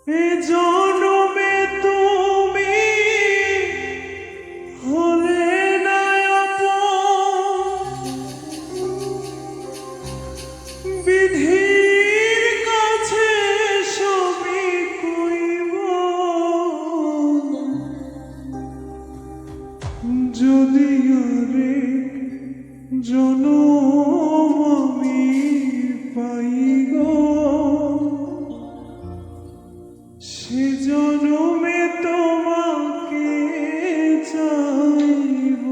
এ জনমে তুমি হলে না আপন, বিধির কাছে সবই কইব। যদি আরেক জনম আমি পাই গো, সে জনমে তোমাকে চাইব।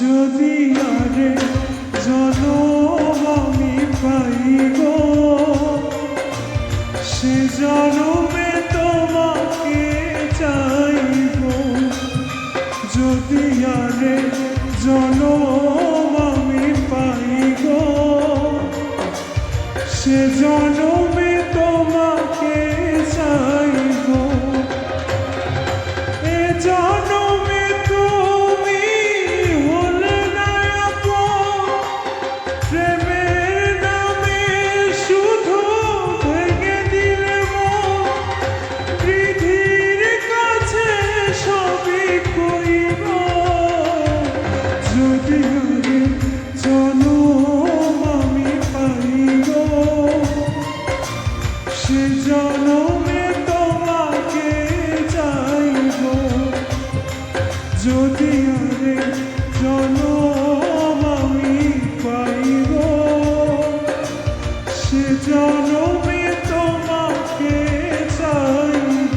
যদি আরে জনম আমি পাই গো, সে জনমে তোমাকে চাইব। যদি আরে জনম আমি পাই গো, সে জনমে তোমাকে চাইব। এ জনমে তুমি হলে না আপন, প্রেমের নামে শুধু ভেঙে দিলে মন। বিধির কাছে সবই কইব। যদি আরে জনম আমি পাই গো, সে জনমে তোমাকে চাইব। যদি আরে জনম আমি পাই গো, সে জনমে তোমাকে চাইব।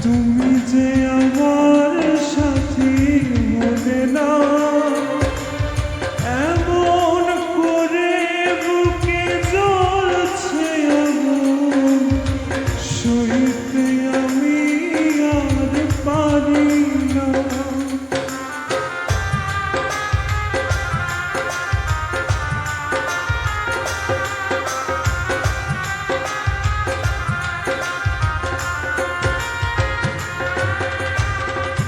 তুমি যে আমার সাথী মনে না, এমন করে বুকে জ্বলছে আগুন, সইতে আমি আর পারি না।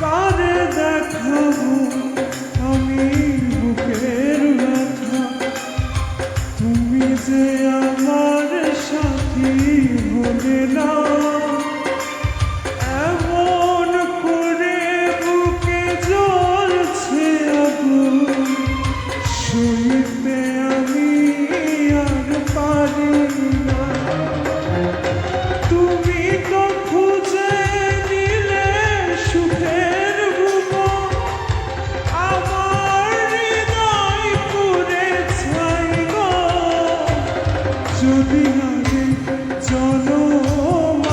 কারে দেখাবো আমি বুকের ব্যথা, তুমি যে আমার সাথী হলে না। এমন করে বুকে জ্বলছে আগুন, সইতে আমি আর পারি না। তুমি তো খুঁজে নিলে সুখের ভুবন, আমার হৃদয় পুড়ে ছাই গো। যদি আরে জনম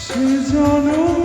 সে জনম